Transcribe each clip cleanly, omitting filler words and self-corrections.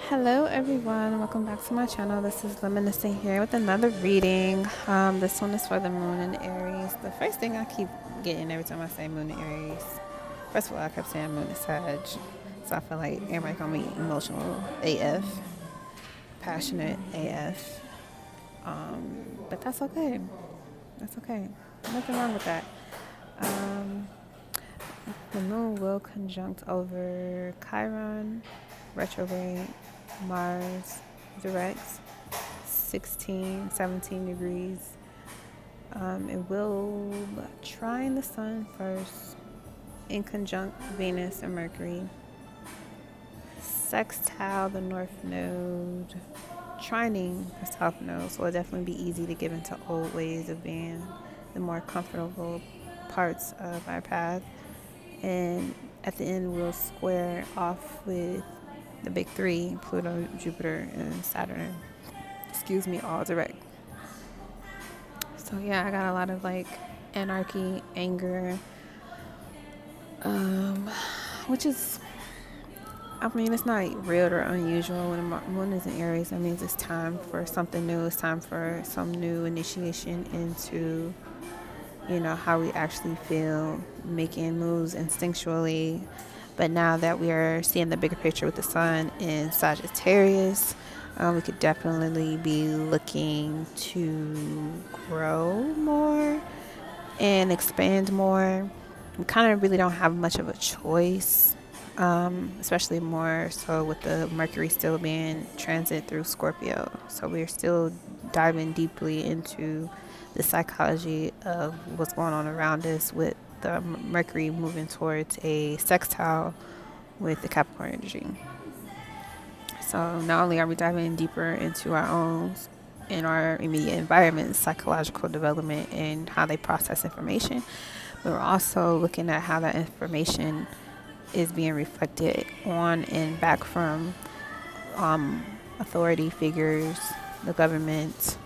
Hello everyone, welcome back to my channel. This is Luminescent here with another reading. This one is for the moon in Aries. The first thing I keep getting every time I say moon in Aries, first of all, I kept saying moon in Sag, so I feel like everybody gonna be emotional AF, passionate AF. But that's okay. That's okay. Nothing wrong with that. Um, the moon will conjunct over Chiron, retrograde, Mars, direct, 16, 17 degrees. It will trine the sun first, in conjunct Venus and Mercury, sextile the north node, trining the south node. So it'll definitely be easy to get into old ways of being, the more comfortable parts of our path. And at the end, we'll square off with the big three: Pluto, Jupiter, and Saturn. Excuse me, all direct. So yeah, I got a lot of like anarchy, anger, um, which is, I mean, it's not real or unusual. When the moon is in Aries, that means it's time for something new. It's time for some new initiation into, how we actually feel, making moves instinctually. But now that we are seeing the bigger picture with the sun in Sagittarius, we could definitely be looking to grow more and expand more. We kind of really don't have much of a choice, especially more so with the Mercury still being transit through Scorpio. So we're still diving deeply into the psychology of what's going on around us with the Mercury moving towards a sextile with the Capricorn energy. So not only are we diving deeper into our own in our immediate environment, psychological development, and how they process information, but we're also looking at how that information is being reflected on and back from authority figures, the government,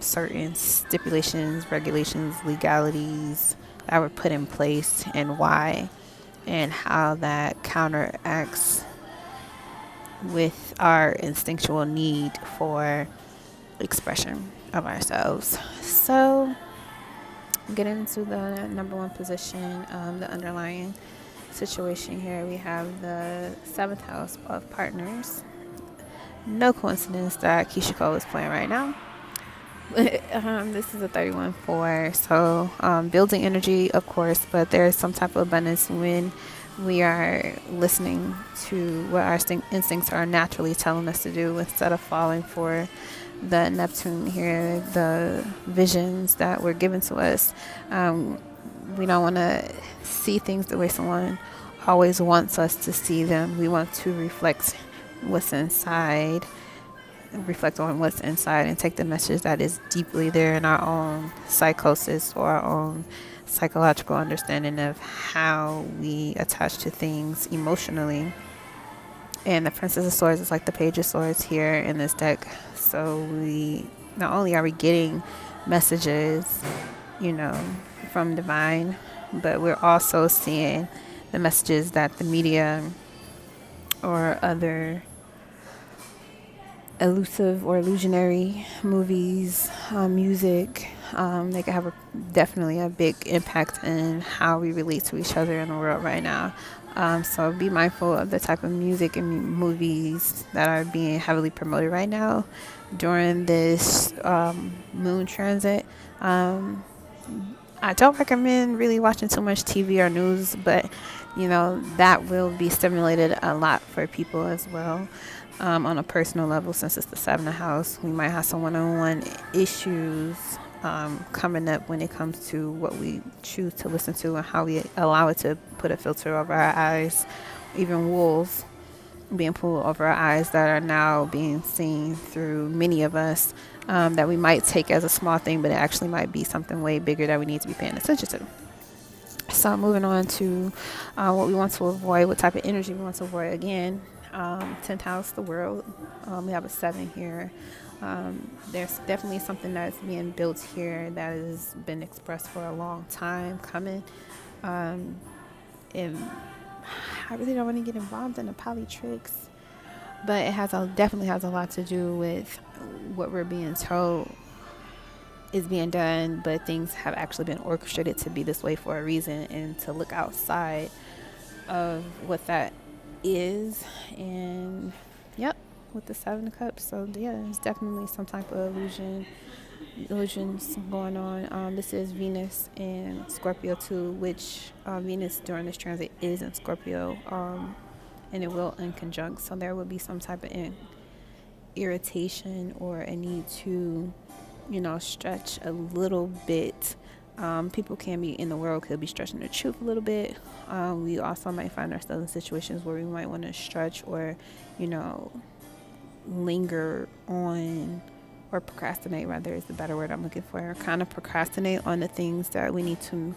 certain stipulations, regulations, legalities that were put in place, and why, and how that counteracts with our instinctual need for expression of ourselves. So, getting into the number one position, the underlying situation here, we have the seventh house of partners. No coincidence that Keisha Cole is playing right now. This is a 31-4, so building energy, of course, but there's some type of abundance when we are listening to what our instincts are naturally telling us to do instead of falling for the Neptune here, the visions that were given to us. We don't want to see things the way someone always wants us to see them. We want to what's inside reflect on what's inside and take the message that is deeply there in our own psychosis or our own psychological understanding of how we attach to things emotionally. And the Princess of Swords is like the Page of Swords here in this deck. So we not only are we getting messages, you know, from divine, but we're also seeing the messages that the media or other elusive or illusionary movies, music, they can have definitely a big impact in how we relate to each other in the world right now. So be mindful of the type of music and movies that are being heavily promoted right now during this moon transit. I don't recommend really watching too much TV or news, but that will be stimulated a lot for people as well. On a personal level, since it's the seventh house, we might have some one-on-one issues coming up when it comes to what we choose to listen to and how we allow it to put a filter over our eyes. Even wolves being pulled over our eyes that are now being seen through many of us, that we might take as a small thing, but it actually might be something way bigger that we need to be paying attention to. So moving on to what we want to avoid, what type of energy we want to avoid. Again, 10th house, the world. We have a 7 here. There's definitely something that's being built here that has been expressed for a long time coming. And I really don't want to get involved in the politics But it definitely has a lot to do with what we're being told is being done, but things have actually been orchestrated to be this way for a reason, and to look outside of what that is. And yep, with the Seven of Cups. So yeah, there's definitely some type of illusions going on. This is Venus in Scorpio too, which Venus during this transit is in Scorpio, and it will in conjunct. So there will be some type of irritation or a need to, stretch a little bit. People can be in the world, could be stretching the truth a little bit. We also might find ourselves in situations where we might want to stretch or, linger on, or procrastinate rather is the better word I'm looking for. Kind of procrastinate on the things that we need to,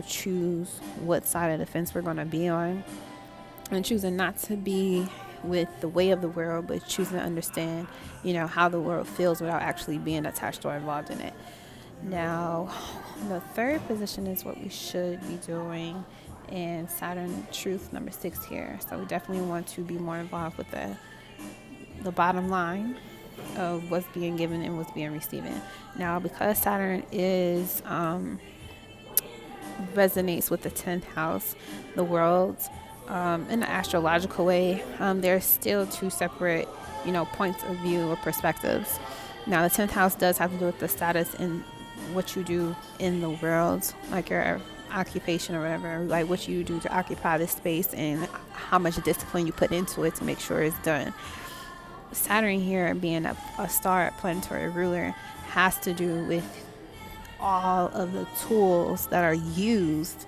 choose what side of the fence we're going to be on, and choosing not to be with the way of the world, but choosing to understand, how the world feels without actually being attached or involved in it. Now, the third position is what we should be doing, and Saturn Truth number 6 here. So we definitely want to be more involved with the bottom line of what's being given and what's being receiving. Now, because Saturn is resonates with the 10th house, the world, in an astrological way, there's still two separate, points of view or perspectives. Now, the 10th house does have to do with the status and what you do in the world, like your occupation or whatever, like what you do to occupy this space and how much discipline you put into it to make sure it's done. Saturn here, being a star planetary ruler, has to do with all of the tools that are used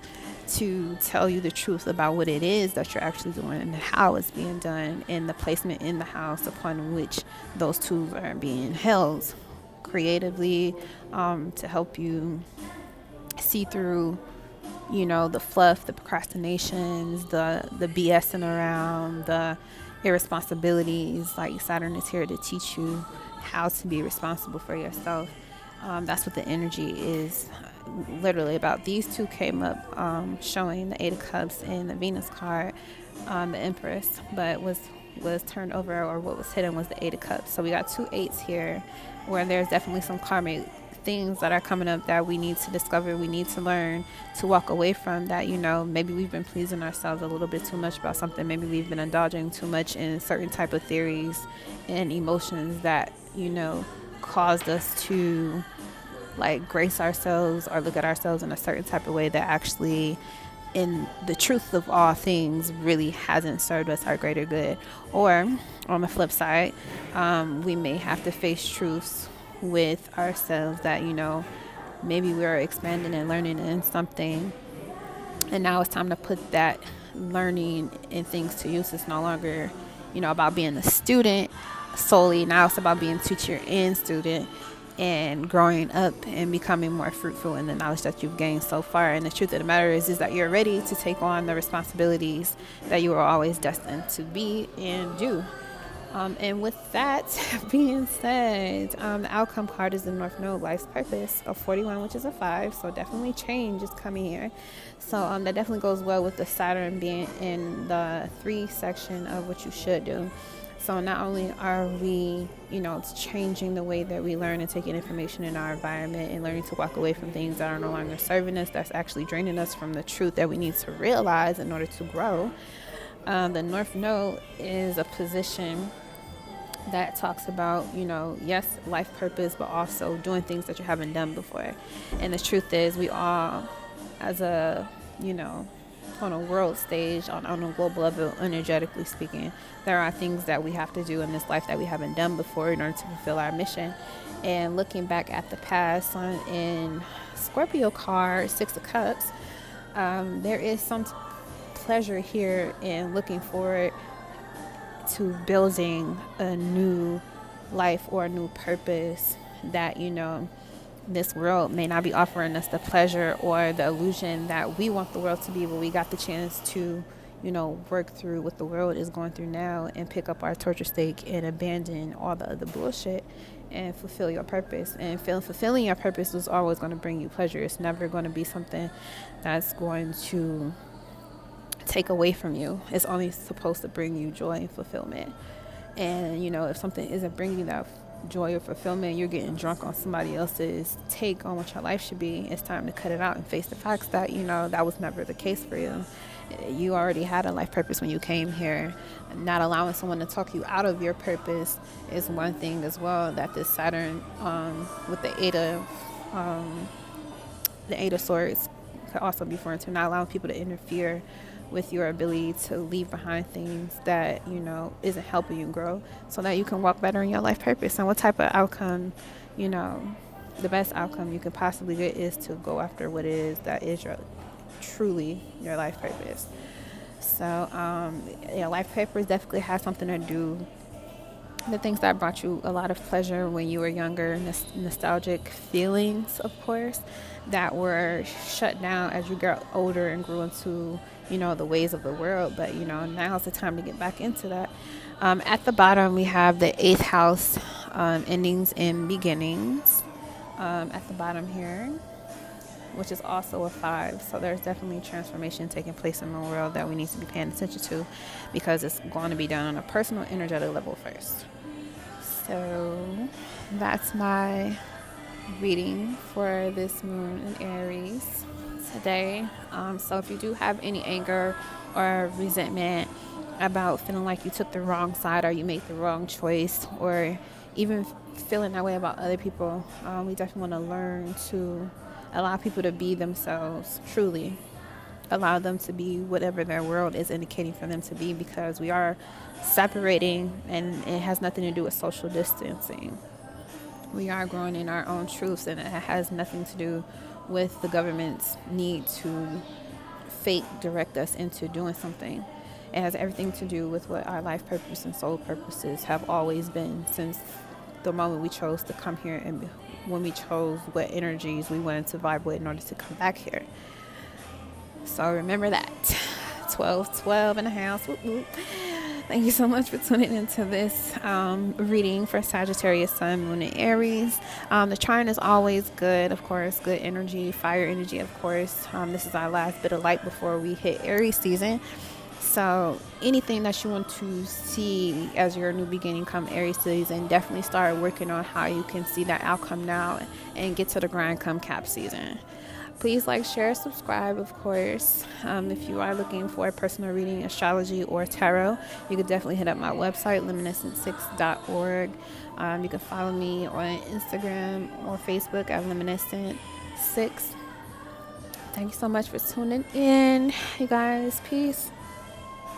to tell you the truth about what it is that you're actually doing and how it's being done, and the placement in the house upon which those tools are being held creatively, to help you see through, the fluff, the procrastinations, the BSing around, the irresponsibilities. Like, Saturn is here to teach you how to be responsible for yourself. That's what the energy is literally about. These two came up showing the Eight of Cups and the Venus card, the Empress, but was turned over, or what was hidden was the Eight of Cups. So we got two eights here, where there's definitely some karmic things that are coming up that we need to discover, we need to learn to walk away from. That, maybe we've been pleasing ourselves a little bit too much about something. Maybe we've been indulging too much in certain type of theories and emotions that, caused us to like grace ourselves or look at ourselves in a certain type of way that actually, in the truth of all things, really hasn't served us our greater good. Or on the flip side, we may have to face truths with ourselves that, maybe we're expanding and learning in something, and now it's time to put that learning and things to use. It's no longer, about being a student solely. Now it's about being teacher and student, and growing up and becoming more fruitful in the knowledge that you've gained so far. And the truth of the matter is that you're ready to take on the responsibilities that you were always destined to be and do. And with that being said, the outcome card is the North Node, life's purpose of 41, which is a 5. So definitely change is coming here. So that definitely goes well with the Saturn being in the 3 section of what you should do. So not only are we, it's changing the way that we learn and taking information in our environment and learning to walk away from things that are no longer serving us, that's actually draining us from the truth that we need to realize in order to grow. The North Node is a position that talks about, yes, life purpose, but also doing things that you haven't done before. And the truth is, we all, as a, on a world stage, on a global level, energetically speaking, there are things that we have to do in this life that we haven't done before in order to fulfill our mission. And looking back at the past, in Scorpio card, 6 of Cups, there is some pleasure here in looking forward to building a new life or a new purpose that, this world may not be offering us the pleasure or the illusion that we want the world to be, but we got the chance to, work through what the world is going through now and pick up our torture stake and abandon all the other bullshit and fulfill your purpose. And fulfilling your purpose is always going to bring you pleasure. It's never going to be something that's going to take away from you. It's only supposed to bring you joy and fulfillment. And, you know, if something isn't bringing you that joy or fulfillment, you're getting drunk on somebody else's take on what your life should be, it's time to cut it out and face the facts that, you know, that was never the case for you. You already had a life purpose when you came here. Not allowing someone to talk you out of your purpose is one thing as well, that this Saturn with the Eight of Swords could also be referring to, not allowing people to interfere with your ability to leave behind things that, you know, isn't helping you grow, so that you can walk better in your life purpose. And what type of outcome, you know, the best outcome you could possibly get is to go after what it is that is truly your life purpose. So yeah, life purpose definitely has something to do, the things that brought you a lot of pleasure when you were younger, nostalgic feelings, of course, that were shut down as you got older and grew into, you know, the ways of the world. But, you know, now's the time to get back into that. At the bottom, we have the 8th house, endings and beginnings, at the bottom here, which is also a 5. So there's definitely transformation taking place in the world that we need to be paying attention to, because it's going to be done on a personal, energetic level first. So that's my reading for this moon in Aries today. So if you do have any anger or resentment about feeling like you took the wrong side or you made the wrong choice, or even feeling that way about other people, we definitely want to learn to allow people to be themselves, truly allow them to be whatever their world is indicating for them to be, because we are separating, and it has nothing to do with social distancing. We are growing in our own truths, and it has nothing to do with the government's need to fate direct us into doing something. It has everything to do with what our life purpose and soul purposes have always been since the moment we chose to come here, and when we chose what energies we wanted to vibrate in order to come back here. So remember that. 12 in the house. Whoop, whoop. Thank you so much for tuning into this reading for Sagittarius, Sun, Moon, and Aries. The chart is always good, of course, good energy, fire energy, of course. This is our last bit of light before we hit Aries season. So anything that you want to see as your new beginning come Aries season, definitely start working on how you can see that outcome now and get to the grind come Cap season. Please like, share, subscribe, of course. If you are looking for a personal reading, astrology, or tarot, you could definitely hit up my website, luminescent6.org. You can follow me on Instagram or Facebook at luminescent6. Thank you so much for tuning in, you guys. Peace.